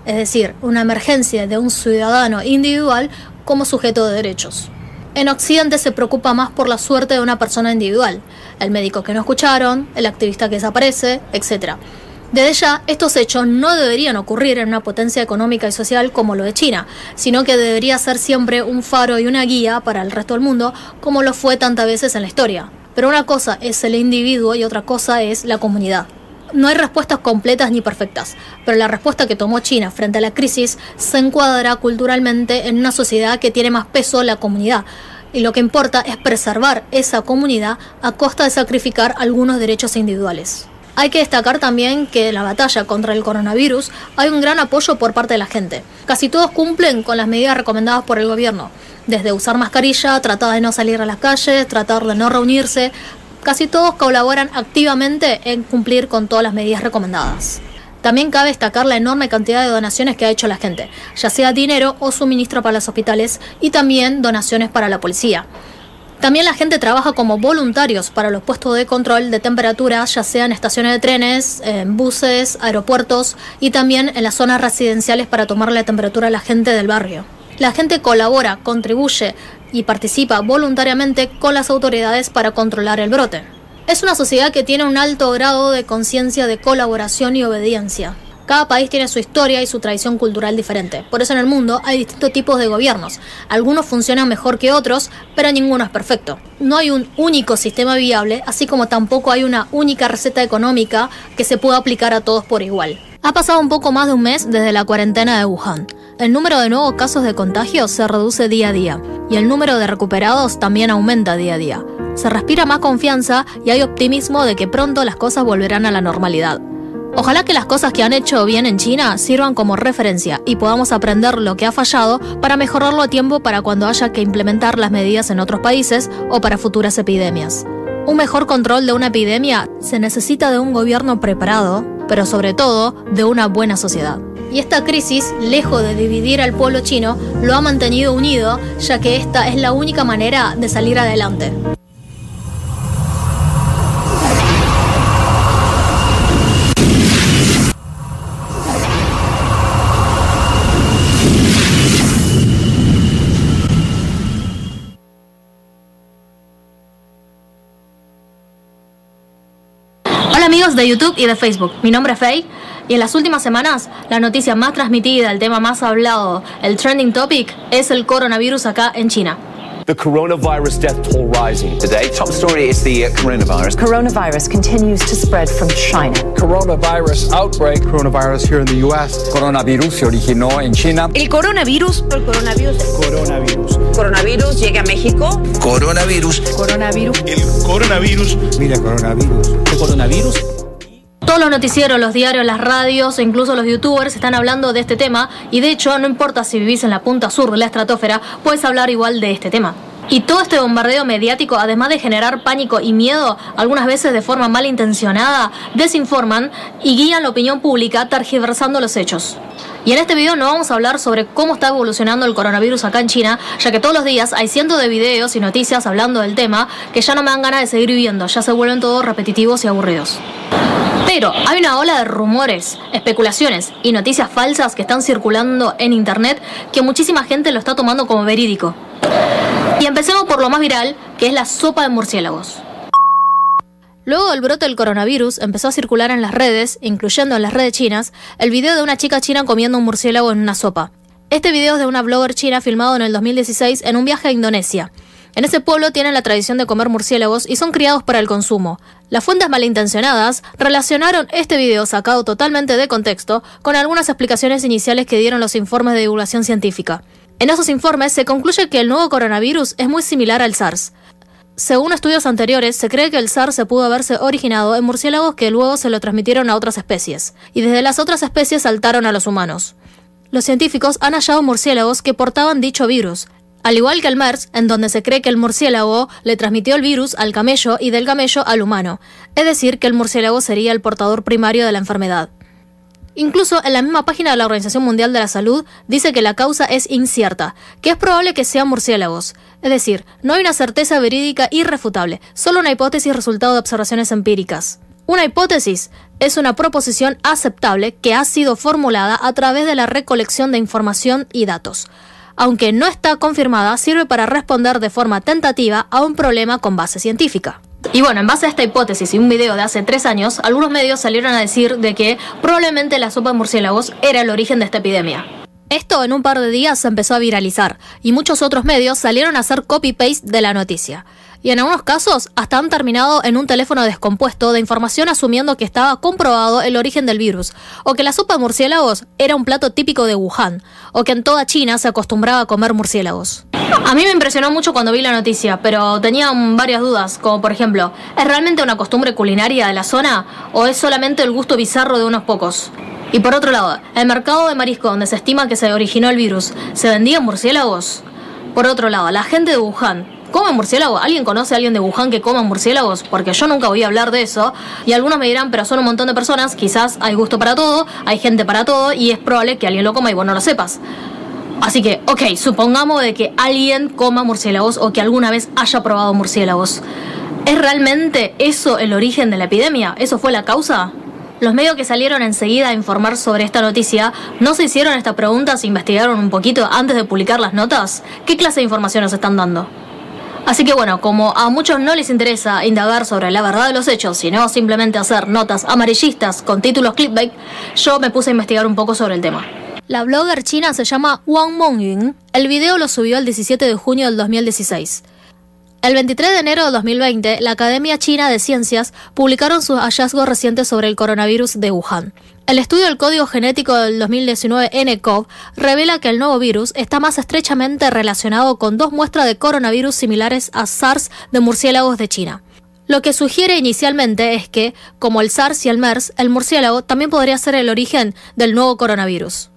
es decir, una emergencia de un ciudadano individual como sujeto de derechos. En Occidente se preocupa más por la suerte de una persona individual, el médico que no escucharon, el activista que desaparece, etc. Desde ya, estos hechos no deberían ocurrir en una potencia económica y social como lo de China, sino que debería ser siempre un faro y una guía para el resto del mundo, como lo fue tantas veces en la historia. Pero una cosa es el individuo y otra cosa es la comunidad. No hay respuestas completas ni perfectas, pero la respuesta que tomó China frente a la crisis se encuadra culturalmente en una sociedad que tiene más peso la comunidad, y lo que importa es preservar esa comunidad a costa de sacrificar algunos derechos individuales. Hay que destacar también que en la batalla contra el coronavirus hay un gran apoyo por parte de la gente. Casi todos cumplen con las medidas recomendadas por el gobierno, desde usar mascarilla, tratar de no salir a las calles, tratar de no reunirse. Casi todos colaboran activamente en cumplir con todas las medidas recomendadas. También cabe destacar la enorme cantidad de donaciones que ha hecho la gente, ya sea dinero o suministro para los hospitales y también donaciones para la policía. También la gente trabaja como voluntarios para los puestos de control de temperatura, ya sea en estaciones de trenes, en buses, aeropuertos y también en las zonas residenciales para tomar la temperatura a la gente del barrio. La gente colabora, contribuye y participa voluntariamente con las autoridades para controlar el brote. Es una sociedad que tiene un alto grado de conciencia de colaboración y obediencia. Cada país tiene su historia y su tradición cultural diferente. Por eso en el mundo hay distintos tipos de gobiernos. Algunos funcionan mejor que otros, pero ninguno es perfecto. No hay un único sistema viable, así como tampoco hay una única receta económica que se pueda aplicar a todos por igual. Ha pasado un poco más de un mes desde la cuarentena de Wuhan. El número de nuevos casos de contagio se reduce día a día y el número de recuperados también aumenta día a día. Se respira más confianza y hay optimismo de que pronto las cosas volverán a la normalidad. Ojalá que las cosas que han hecho bien en China sirvan como referencia y podamos aprender lo que ha fallado para mejorarlo a tiempo para cuando haya que implementar las medidas en otros países o para futuras epidemias. Un mejor control de una epidemia se necesita de un gobierno preparado, pero sobre todo de una buena sociedad. Y esta crisis, lejos de dividir al pueblo chino, lo ha mantenido unido, ya que esta es la única manera de salir adelante. Hola amigos de YouTube y de Facebook, mi nombre es Faye y en las últimas semanas la noticia más transmitida, el tema más hablado, el trending topic es el coronavirus acá en China. The coronavirus death toll rising. Today, top story is the coronavirus. Coronavirus continues to spread from China. Coronavirus outbreak. Coronavirus here in the US. Coronavirus se originó en China. El coronavirus. Coronavirus llega a México. Coronavirus. El coronavirus. Mira, coronavirus. El coronavirus. Todos los noticieros, los diarios, las radios e incluso los youtubers están hablando de este tema y de hecho no importa si vivís en la punta sur de la estratosfera, puedes hablar igual de este tema. Y todo este bombardeo mediático, además de generar pánico y miedo, algunas veces de forma malintencionada, desinforman y guían la opinión pública tergiversando los hechos. Y en este video no vamos a hablar sobre cómo está evolucionando el coronavirus acá en China, ya que todos los días hay cientos de videos y noticias hablando del tema que ya no me dan ganas de seguir viviendo, ya se vuelven todos repetitivos y aburridos. Pero hay una ola de rumores, especulaciones y noticias falsas que están circulando en internet que muchísima gente lo está tomando como verídico. Y empecemos por lo más viral, que es la sopa de murciélagos. Luego del brote del coronavirus empezó a circular en las redes, incluyendo en las redes chinas, el video de una chica china comiendo un murciélago en una sopa. Este video es de una blogger china filmado en el 2016 en un viaje a Indonesia. En ese pueblo tienen la tradición de comer murciélagos y son criados para el consumo. Las fuentes malintencionadas relacionaron este video sacado totalmente de contexto con algunas explicaciones iniciales que dieron los informes de divulgación científica. En esos informes se concluye que el nuevo coronavirus es muy similar al SARS. Según estudios anteriores, se cree que el SARS se pudo haberse originado en murciélagos que luego se lo transmitieron a otras especies, y desde las otras especies saltaron a los humanos. Los científicos han hallado murciélagos que portaban dicho virus, al igual que el MERS, en donde se cree que el murciélago le transmitió el virus al camello y del camello al humano, es decir, que el murciélago sería el portador primario de la enfermedad. Incluso en la misma página de la Organización Mundial de la Salud dice que la causa es incierta, que es probable que sean murciélagos. Es decir, no hay una certeza verídica irrefutable, solo una hipótesis resultado de observaciones empíricas. Una hipótesis es una proposición aceptable que ha sido formulada a través de la recolección de información y datos. Aunque no está confirmada, sirve para responder de forma tentativa a un problema con base científica. Y bueno, en base a esta hipótesis y un video de hace 3 años, algunos medios salieron a decir de que probablemente la sopa de murciélagos era el origen de esta epidemia. Esto en un par de días se empezó a viralizar y muchos otros medios salieron a hacer copy-paste de la noticia. Y en algunos casos hasta han terminado en un teléfono descompuesto de información asumiendo que estaba comprobado el origen del virus, o que la sopa de murciélagos era un plato típico de Wuhan, o que en toda China se acostumbraba a comer murciélagos. A mí me impresionó mucho cuando vi la noticia, pero tenía varias dudas, como por ejemplo, ¿es realmente una costumbre culinaria de la zona o es solamente el gusto bizarro de unos pocos? Y por otro lado, ¿el mercado de marisco donde se estima que se originó el virus, se vendían murciélagos? Por otro lado, la gente de Wuhan, ¿come murciélago? ¿Alguien conoce a alguien de Wuhan que coma murciélagos? Porque yo nunca oí hablar de eso. Y algunos me dirán, pero son un montón de personas, quizás hay gusto para todo, hay gente para todo y es probable que alguien lo coma y vos no lo sepas. Así que, ok, supongamos de que alguien coma murciélagos o que alguna vez haya probado murciélagos. ¿Es realmente eso el origen de la epidemia? ¿Eso fue la causa? Los medios que salieron enseguida a informar sobre esta noticia no se hicieron estas preguntas e investigaron un poquito antes de publicar las notas. ¿Qué clase de información nos están dando? Así que bueno, como a muchos no les interesa indagar sobre la verdad de los hechos, sino simplemente hacer notas amarillistas con títulos clickbait, yo me puse a investigar un poco sobre el tema. La blogger china se llama Wang Mongyun. El video lo subió el 17 de junio del 2016. El 23 de enero de 2020, la Academia China de Ciencias publicaron sus hallazgos recientes sobre el coronavirus de Wuhan. El estudio del código genético del 2019 nCoV revela que el nuevo virus está más estrechamente relacionado con 2 muestras de coronavirus similares a SARS de murciélagos de China. Lo que sugiere inicialmente es que, como el SARS y el MERS, el murciélago también podría ser el origen del nuevo coronavirus.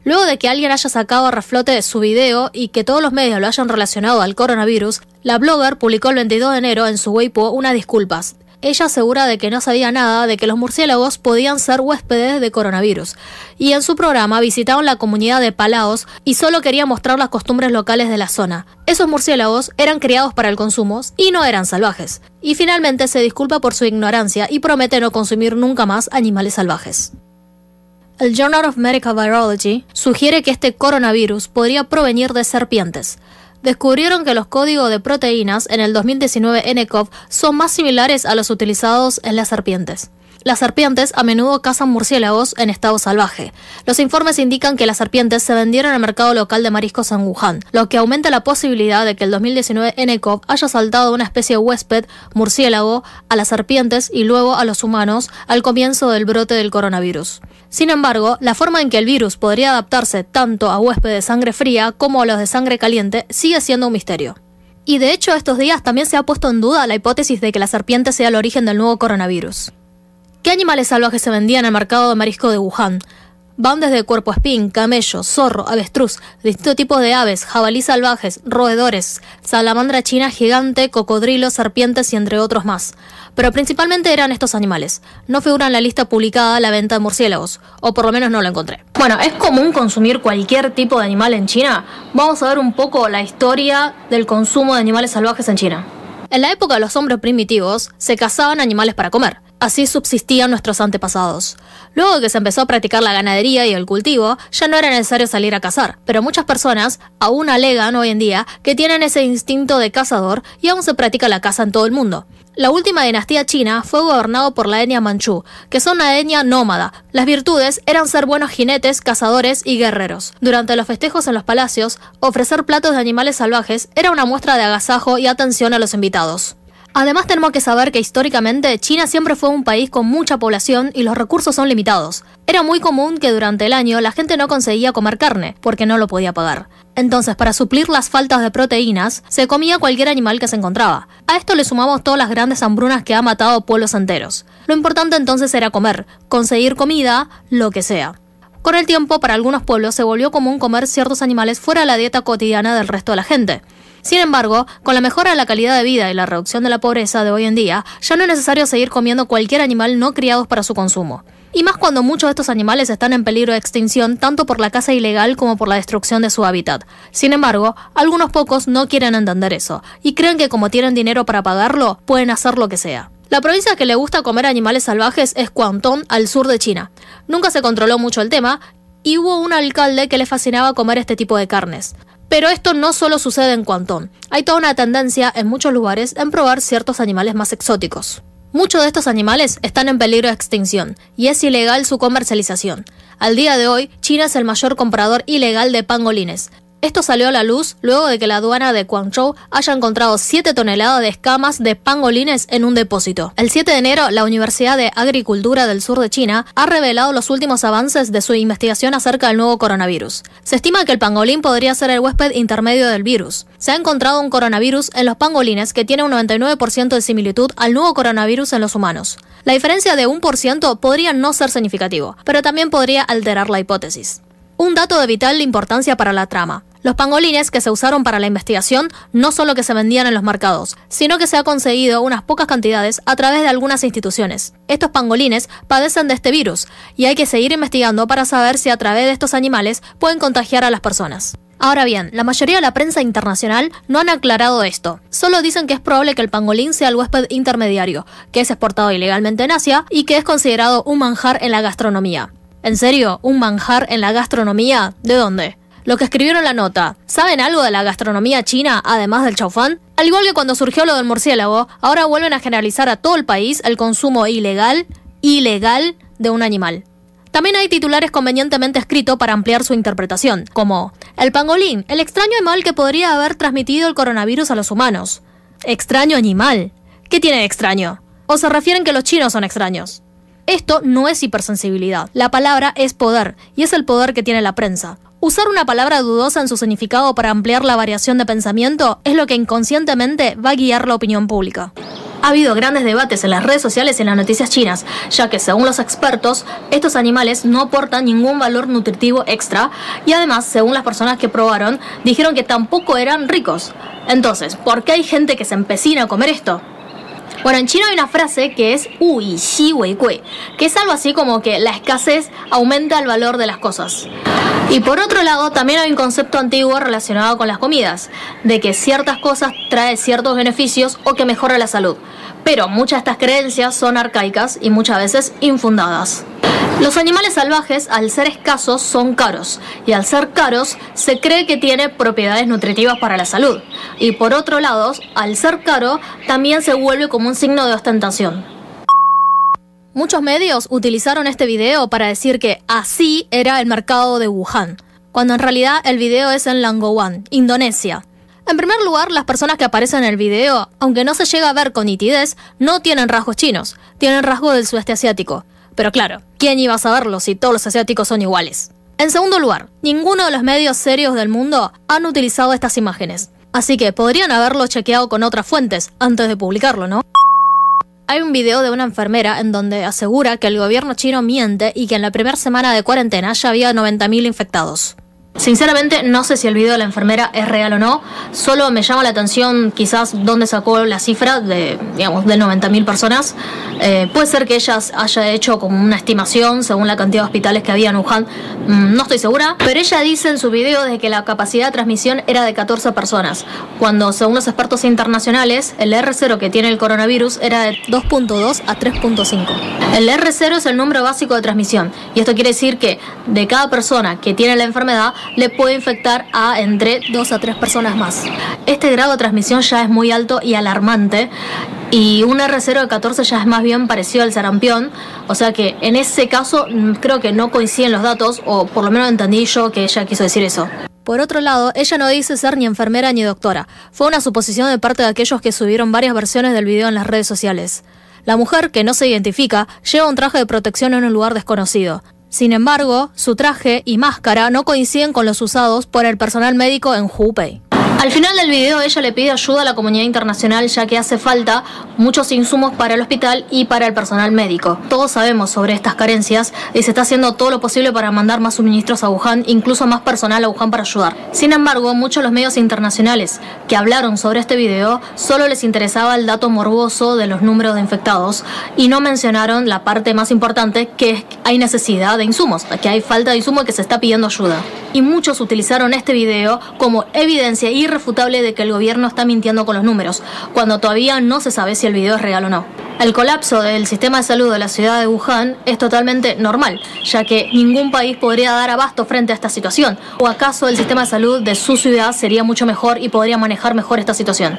Luego de que alguien haya sacado a reflote su video y que todos los medios lo hayan relacionado al coronavirus, la blogger publicó el 22 de enero en su Weibo unas disculpas. Ella asegura de que no sabía nada de que los murciélagos podían ser huéspedes de coronavirus, y en su programa visitaron la comunidad de Palaos y solo quería mostrar las costumbres locales de la zona. Esos murciélagos eran criados para el consumo y no eran salvajes. Y finalmente se disculpa por su ignorancia y promete no consumir nunca más animales salvajes. El Journal of Medical Virology sugiere que este coronavirus podría provenir de serpientes. Descubrieron que los códigos de proteínas en el 2019 nCoV son más similares a los utilizados en las serpientes. Las serpientes a menudo cazan murciélagos en estado salvaje. Los informes indican que las serpientes se vendieron al mercado local de mariscos en Wuhan, lo que aumenta la posibilidad de que el 2019 nCoV haya saltado de una especie huésped murciélago a las serpientes y luego a los humanos al comienzo del brote del coronavirus. Sin embargo, la forma en que el virus podría adaptarse tanto a huéspedes de sangre fría como a los de sangre caliente sigue siendo un misterio. Y de hecho, estos días también se ha puesto en duda la hipótesis de que la serpiente sea el origen del nuevo coronavirus. ¿Qué animales salvajes se vendían en el mercado de marisco de Wuhan? Van desde cuerpoespín, camello, zorro, avestruz, distintos tipos de aves, jabalíes salvajes, roedores, salamandra china gigante, cocodrilos, serpientes y entre otros más. Pero principalmente eran estos animales. No figura en la lista publicada la venta de murciélagos, o por lo menos no lo encontré. Bueno, ¿es común consumir cualquier tipo de animal en China? Vamos a ver un poco la historia del consumo de animales salvajes en China. En la época de los hombres primitivos, se cazaban animales para comer. Así subsistían nuestros antepasados. Luego de que se empezó a practicar la ganadería y el cultivo, ya no era necesario salir a cazar, pero muchas personas aún alegan hoy en día que tienen ese instinto de cazador y aún se practica la caza en todo el mundo. La última dinastía china fue gobernada por la etnia manchú, que son una etnia nómada. Las virtudes eran ser buenos jinetes, cazadores y guerreros. Durante los festejos en los palacios, ofrecer platos de animales salvajes era una muestra de agasajo y atención a los invitados. Además, tenemos que saber que históricamente China siempre fue un país con mucha población y los recursos son limitados. Era muy común que durante el año la gente no conseguía comer carne, porque no lo podía pagar. Entonces, para suplir las faltas de proteínas, se comía cualquier animal que se encontraba. A esto le sumamos todas las grandes hambrunas que ha matado pueblos enteros. Lo importante entonces era comer, conseguir comida, lo que sea. Con el tiempo, para algunos pueblos se volvió común comer ciertos animales fuera de la dieta cotidiana del resto de la gente. Sin embargo, con la mejora de la calidad de vida y la reducción de la pobreza de hoy en día, ya no es necesario seguir comiendo cualquier animal no criados para su consumo. Y más cuando muchos de estos animales están en peligro de extinción tanto por la caza ilegal como por la destrucción de su hábitat. Sin embargo, algunos pocos no quieren entender eso, y creen que como tienen dinero para pagarlo, pueden hacer lo que sea. La provincia que le gusta comer animales salvajes es Guangdong, al sur de China. Nunca se controló mucho el tema, y hubo un alcalde que le fascinaba comer este tipo de carnes. Pero esto no solo sucede en Guangdong. Hay toda una tendencia en muchos lugares en probar ciertos animales más exóticos. Muchos de estos animales están en peligro de extinción y es ilegal su comercialización. Al día de hoy, China es el mayor comprador ilegal de pangolines. Esto salió a la luz luego de que la aduana de Guangzhou haya encontrado 7 toneladas de escamas de pangolines en un depósito. El 7 de enero, la Universidad de Agricultura del sur de China ha revelado los últimos avances de su investigación acerca del nuevo coronavirus. Se estima que el pangolín podría ser el huésped intermedio del virus. Se ha encontrado un coronavirus en los pangolines que tiene un 99% de similitud al nuevo coronavirus en los humanos. La diferencia de 1% podría no ser significativo, pero también podría alterar la hipótesis. Un dato de vital importancia para la trama. Los pangolines que se usaron para la investigación no son lo que se vendían en los mercados, sino que se ha conseguido unas pocas cantidades a través de algunas instituciones. Estos pangolines padecen de este virus y hay que seguir investigando para saber si a través de estos animales pueden contagiar a las personas. Ahora bien, la mayoría de la prensa internacional no han aclarado esto. Solo dicen que es probable que el pangolín sea el huésped intermediario, que es exportado ilegalmente en Asia y que es considerado un manjar en la gastronomía. ¿En serio? ¿Un manjar en la gastronomía? ¿De dónde? Lo que escribieron en la nota. ¿Saben algo de la gastronomía china, además del chaufán? Al igual que cuando surgió lo del murciélago, ahora vuelven a generalizar a todo el país el consumo ilegal de un animal. También hay titulares convenientemente escritos para ampliar su interpretación, como: el pangolín, el extraño animal que podría haber transmitido el coronavirus a los humanos. Extraño animal. ¿Qué tiene de extraño? ¿O se refieren que los chinos son extraños? Esto no es hipersensibilidad. La palabra es poder, y es el poder que tiene la prensa. Usar una palabra dudosa en su significado para ampliar la variación de pensamiento es lo que inconscientemente va a guiar la opinión pública. Ha habido grandes debates en las redes sociales y en las noticias chinas, ya que según los expertos, estos animales no aportan ningún valor nutritivo extra y además, según las personas que probaron, dijeron que tampoco eran ricos. Entonces, ¿por qué hay gente que se empecina a comer esto? Bueno, en chino hay una frase que es wu yi xi wei gui, que es algo así como que la escasez aumenta el valor de las cosas. Y por otro lado, también hay un concepto antiguo relacionado con las comidas, de que ciertas cosas traen ciertos beneficios o que mejora la salud. Pero muchas de estas creencias son arcaicas y muchas veces infundadas. Los animales salvajes, al ser escasos, son caros, y al ser caros, se cree que tiene propiedades nutritivas para la salud. Y por otro lado, al ser caro, también se vuelve como un signo de ostentación. Muchos medios utilizaron este video para decir que así era el mercado de Wuhan, cuando en realidad el video es en Langkawi, Indonesia. En primer lugar, las personas que aparecen en el video, aunque no se llega a ver con nitidez, no tienen rasgos chinos, tienen rasgos del sudeste asiático. Pero claro, ¿quién iba a saberlo si todos los asiáticos son iguales? En segundo lugar, ninguno de los medios serios del mundo han utilizado estas imágenes. Así que podrían haberlo chequeado con otras fuentes antes de publicarlo, ¿no? Hay un video de una enfermera en donde asegura que el gobierno chino miente y que en la primera semana de cuarentena ya había 90.000 infectados. Sinceramente, no sé si el video de la enfermera es real o no. Solo me llama la atención quizás dónde sacó la cifra de 90.000 personas. Puede ser que ella haya hecho como una estimación según la cantidad de hospitales que había en Wuhan. No estoy segura. Pero ella dice en su video de que la capacidad de transmisión era de 14 personas, cuando según los expertos internacionales, el R0 que tiene el coronavirus era de 2.2 a 3.5. El R0 es el número básico de transmisión. Y esto quiere decir que de cada persona que tiene la enfermedad, le puede infectar a entre 2 a 3 personas más. Este grado de transmisión ya es muy alto y alarmante, y un R0 de 14 ya es más bien parecido al sarampión, o sea que en ese caso creo que no coinciden los datos, o por lo menos entendí yo que ella quiso decir eso. Por otro lado, ella no dice ser ni enfermera ni doctora. Fue una suposición de parte de aquellos que subieron varias versiones del video en las redes sociales. La mujer, que no se identifica, lleva un traje de protección en un lugar desconocido. Sin embargo, su traje y máscara no coinciden con los usados por el personal médico en Hubei. Al final del video ella le pide ayuda a la comunidad internacional, ya que hace falta muchos insumos para el hospital y para el personal médico. Todos sabemos sobre estas carencias y se está haciendo todo lo posible para mandar más suministros a Wuhan, incluso más personal a Wuhan para ayudar. Sin embargo, muchos de los medios internacionales que hablaron sobre este video solo les interesaba el dato morboso de los números de infectados y no mencionaron la parte más importante, que es que hay necesidad de insumos, que hay falta de insumos y que se está pidiendo ayuda. Y muchos utilizaron este video como evidencia irrefutable de que el gobierno está mintiendo con los números, cuando todavía no se sabe si el video es real o no. El colapso del sistema de salud de la ciudad de Wuhan es totalmente normal, ya que ningún país podría dar abasto frente a esta situación. ¿O acaso el sistema de salud de su ciudad sería mucho mejor y podría manejar mejor esta situación?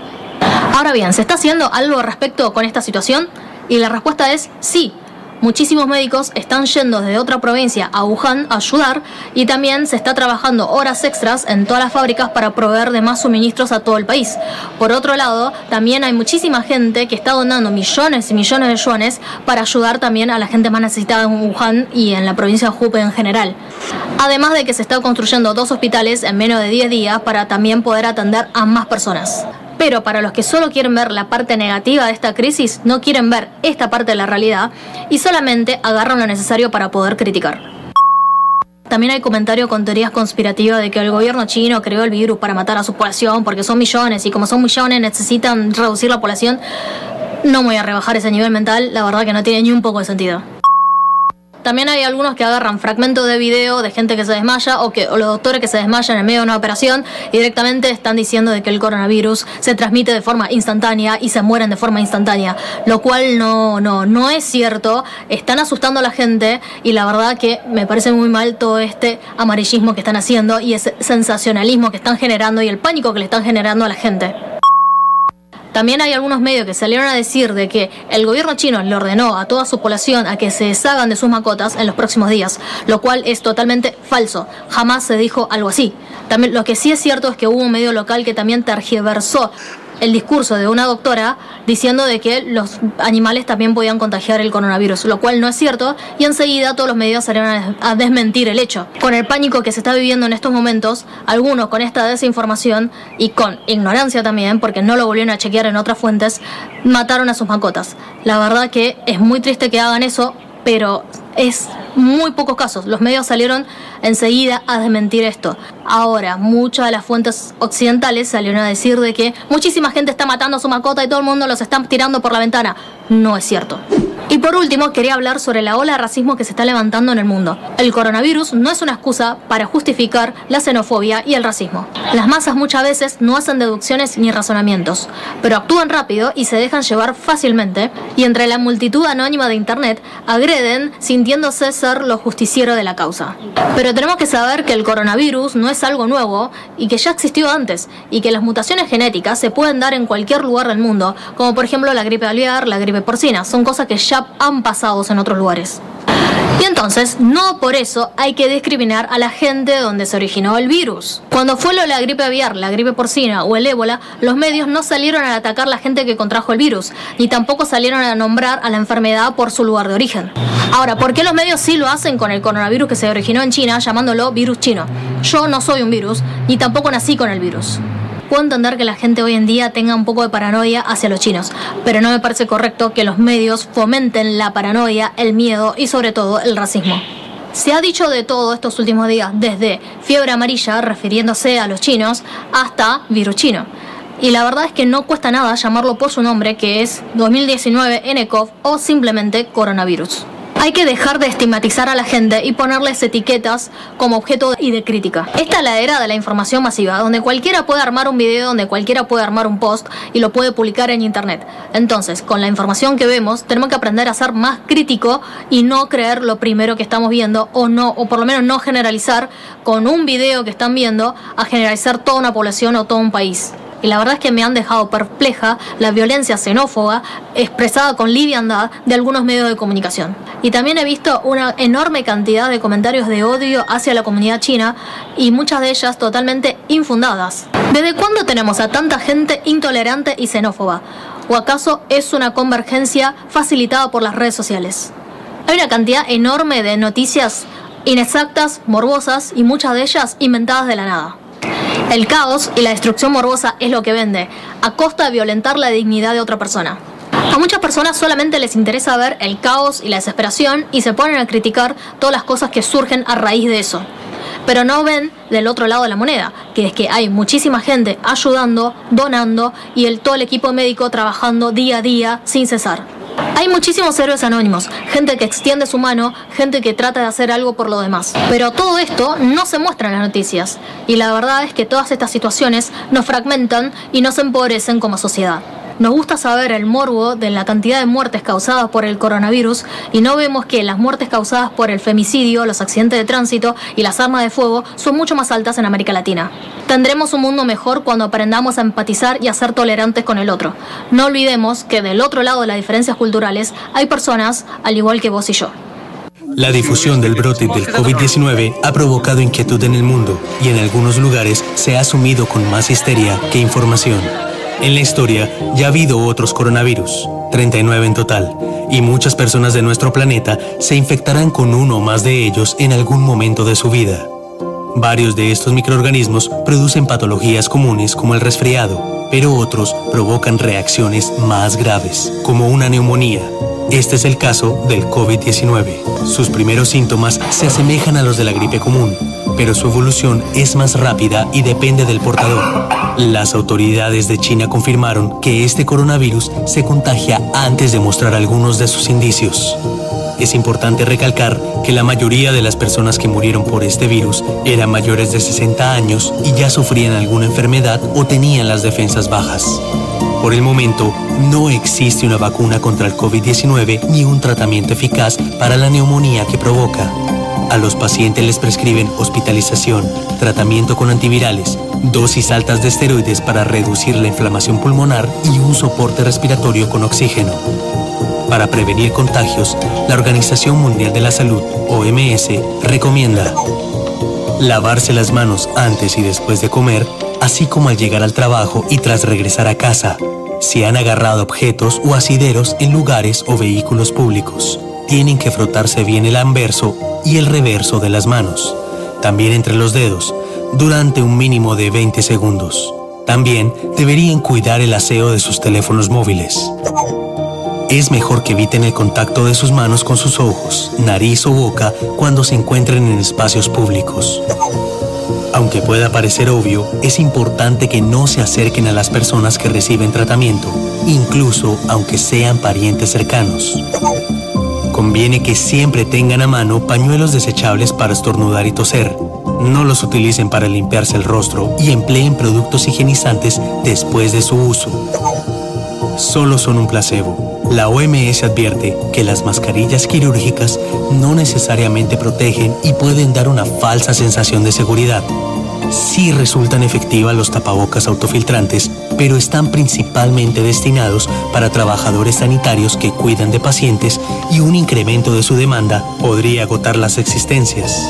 Ahora bien, ¿se está haciendo algo al respecto con esta situación? Y la respuesta es sí. Muchísimos médicos están yendo desde otra provincia a Wuhan a ayudar, y también se está trabajando horas extras en todas las fábricas para proveer de más suministros a todo el país. Por otro lado, también hay muchísima gente que está donando millones y millones de yuanes para ayudar también a la gente más necesitada en Wuhan y en la provincia de Hubei en general. Además de que se están construyendo 2 hospitales en menos de 10 días para también poder atender a más personas. Pero para los que solo quieren ver la parte negativa de esta crisis, no quieren ver esta parte de la realidad y solamente agarran lo necesario para poder criticar. También hay comentarios con teorías conspirativas de que el gobierno chino creó el virus para matar a su población porque son millones y como son millones necesitan reducir la población. No voy a rebajar ese nivel mental, la verdad que no tiene ni un poco de sentido. También hay algunos que agarran fragmentos de video de gente que se desmaya o los doctores que se desmayan en medio de una operación y directamente están diciendo de que el coronavirus se transmite de forma instantánea y se mueren de forma instantánea, lo cual no es cierto. Están asustando a la gente y la verdad que me parece muy mal todo este amarillismo que están haciendo y ese sensacionalismo que están generando y el pánico que le están generando a la gente. También hay algunos medios que salieron a decir de que el gobierno chino le ordenó a toda su población a que se deshagan de sus mascotas en los próximos días, lo cual es totalmente falso. Jamás se dijo algo así. También, lo que sí es cierto es que hubo un medio local que también tergiversó el discurso de una doctora diciendo de que los animales también podían contagiar el coronavirus, lo cual no es cierto, y enseguida todos los medios salieron a desmentir el hecho. Con el pánico que se está viviendo en estos momentos, algunos con esta desinformación y con ignorancia también, porque no lo volvieron a chequear en otras fuentes, mataron a sus mascotas. La verdad que es muy triste que hagan eso, pero es muy pocos casos. Los medios salieron enseguida a desmentir esto. Ahora, muchas de las fuentes occidentales salieron a decir de que muchísima gente está matando a su mascota y todo el mundo los está tirando por la ventana. No es cierto. Y por último, quería hablar sobre la ola de racismo que se está levantando en el mundo. El coronavirus no es una excusa para justificar la xenofobia y el racismo. Las masas muchas veces no hacen deducciones ni razonamientos, pero actúan rápido y se dejan llevar fácilmente, y entre la multitud anónima de internet agreden sintiéndose ser los justicieros de la causa. Pero tenemos que saber que el coronavirus no es algo nuevo y que ya existió antes, y que las mutaciones genéticas se pueden dar en cualquier lugar del mundo, como por ejemplo la gripe aviar, la gripe porcina. Son cosas que ya han pasado en otros lugares. Y entonces, no por eso hay que discriminar a la gente donde se originó el virus. Cuando fue lo de la gripe aviar, la gripe porcina o el ébola, los medios no salieron a atacar a la gente que contrajo el virus, ni tampoco salieron a nombrar a la enfermedad por su lugar de origen. Ahora, ¿por qué los medios sí lo hacen con el coronavirus que se originó en China, llamándolo virus chino? Yo no soy un virus, ni tampoco nací con el virus. Puedo entender que la gente hoy en día tenga un poco de paranoia hacia los chinos, pero no me parece correcto que los medios fomenten la paranoia, el miedo y sobre todo el racismo. Se ha dicho de todo estos últimos días, desde fiebre amarilla, refiriéndose a los chinos, hasta virus chino. Y la verdad es que no cuesta nada llamarlo por su nombre, que es 2019 nCoV o simplemente coronavirus. Hay que dejar de estigmatizar a la gente y ponerles etiquetas como objeto y de crítica. Esta es la era de la información masiva, donde cualquiera puede armar un video, donde cualquiera puede armar un post y lo puede publicar en internet. Entonces, con la información que vemos, tenemos que aprender a ser más crítico y no creer lo primero que estamos viendo, o por lo menos no generalizar con un video que están viendo a generalizar toda una población o todo un país. Y la verdad es que me han dejado perpleja la violencia xenófoba expresada con liviandad de algunos medios de comunicación. Y también he visto una enorme cantidad de comentarios de odio hacia la comunidad china y muchas de ellas totalmente infundadas. ¿Desde cuándo tenemos a tanta gente intolerante y xenófoba? ¿O acaso es una convergencia facilitada por las redes sociales? Hay una cantidad enorme de noticias inexactas, morbosas y muchas de ellas inventadas de la nada. El caos y la destrucción morbosa es lo que vende, a costa de violentar la dignidad de otra persona. A muchas personas solamente les interesa ver el caos y la desesperación y se ponen a criticar todas las cosas que surgen a raíz de eso. Pero no ven del otro lado de la moneda, que es que hay muchísima gente ayudando, donando y todo el equipo médico trabajando día a día sin cesar. Hay muchísimos héroes anónimos, gente que extiende su mano, gente que trata de hacer algo por lo demás. Pero todo esto no se muestra en las noticias. Y la verdad es que todas estas situaciones nos fragmentan y nos empobrecen como sociedad. Nos gusta saber el morbo de la cantidad de muertes causadas por el coronavirus y no vemos que las muertes causadas por el femicidio, los accidentes de tránsito y las armas de fuego son mucho más altas en América Latina. Tendremos un mundo mejor cuando aprendamos a empatizar y a ser tolerantes con el otro. No olvidemos que del otro lado de las diferencias culturales hay personas al igual que vos y yo. La difusión del brote del COVID-19 ha provocado inquietud en el mundo y en algunos lugares se ha asumido con más histeria que información. En la historia ya ha habido otros coronavirus, 39 en total, y muchas personas de nuestro planeta se infectarán con uno o más de ellos en algún momento de su vida. Varios de estos microorganismos producen patologías comunes como el resfriado, pero otros provocan reacciones más graves, como una neumonía. Este es el caso del COVID-19. Sus primeros síntomas se asemejan a los de la gripe común, pero su evolución es más rápida y depende del portador. Las autoridades de China confirmaron que este coronavirus se contagia antes de mostrar algunos de sus indicios. Es importante recalcar que la mayoría de las personas que murieron por este virus eran mayores de 60 años y ya sufrían alguna enfermedad o tenían las defensas bajas. Por el momento, no existe una vacuna contra el COVID-19 ni un tratamiento eficaz para la neumonía que provoca. A los pacientes les prescriben hospitalización, tratamiento con antivirales, dosis altas de esteroides para reducir la inflamación pulmonar y un soporte respiratorio con oxígeno. Para prevenir contagios, la Organización Mundial de la Salud, OMS, recomienda lavarse las manos antes y después de comer, así como al llegar al trabajo y tras regresar a casa. Si han agarrado objetos o asideros en lugares o vehículos públicos, tienen que frotarse bien el anverso y el reverso de las manos, también entre los dedos, durante un mínimo de 20 segundos. También deberían cuidar el aseo de sus teléfonos móviles. Es mejor que eviten el contacto de sus manos con sus ojos, nariz o boca cuando se encuentren en espacios públicos. Aunque pueda parecer obvio, es importante que no se acerquen a las personas que reciben tratamiento, incluso aunque sean parientes cercanos. Conviene que siempre tengan a mano pañuelos desechables para estornudar y toser. No los utilicen para limpiarse el rostro y empleen productos higienizantes después de su uso. Solo son un placebo. La OMS advierte que las mascarillas quirúrgicas no necesariamente protegen y pueden dar una falsa sensación de seguridad. Sí resultan efectivas los tapabocas autofiltrantes, pero están principalmente destinados para trabajadores sanitarios que cuidan de pacientes y un incremento de su demanda podría agotar las existencias.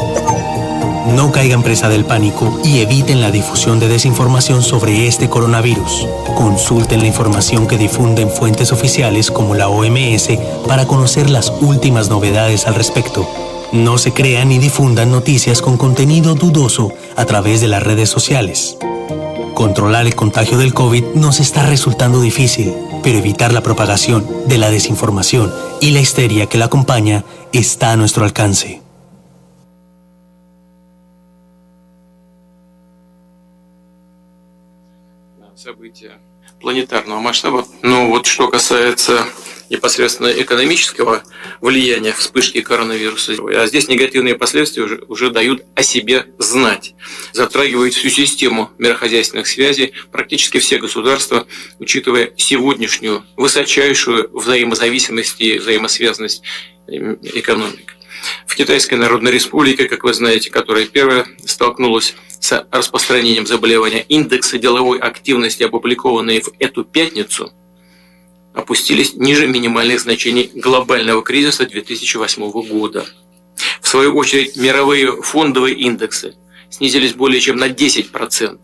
No caigan presa del pánico y eviten la difusión de desinformación sobre este coronavirus. Consulten la información que difunden fuentes oficiales como la OMS para conocer las últimas novedades al respecto. No se crean ni difundan noticias con contenido dudoso a través de las redes sociales. Controlar el contagio del COVID nos está resultando difícil, pero evitar la propagación de la desinformación y la histeria que la acompaña está a nuestro alcance. События планетарного масштаба. Но вот что касается непосредственно экономического влияния вспышки коронавируса, а здесь негативные последствия уже дают о себе знать. Затрагивают всю систему мирохозяйственных связей, практически все государства, учитывая сегодняшнюю высочайшую взаимозависимость и взаимосвязанность экономик. В Китайской Народной Республике, как вы знаете, которая первая столкнулась с распространением заболевания, индексы деловой активности, опубликованные в эту пятницу, опустились ниже минимальных значений глобального кризиса 2008 года. В свою очередь, мировые фондовые индексы снизились более чем на 10%.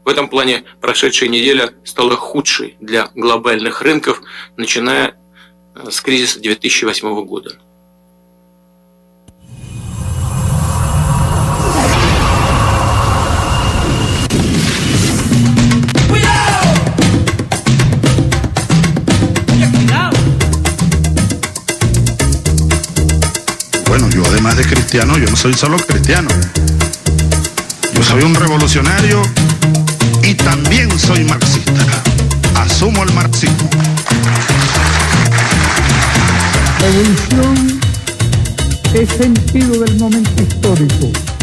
В этом плане прошедшая неделя стала худшей для глобальных рынков, начиная с кризиса 2008 года. Bueno, yo además de cristiano, yo no soy solo cristiano. Yo soy un revolucionario y también soy marxista. Asumo el marxismo. Revolución es sentido del momento histórico.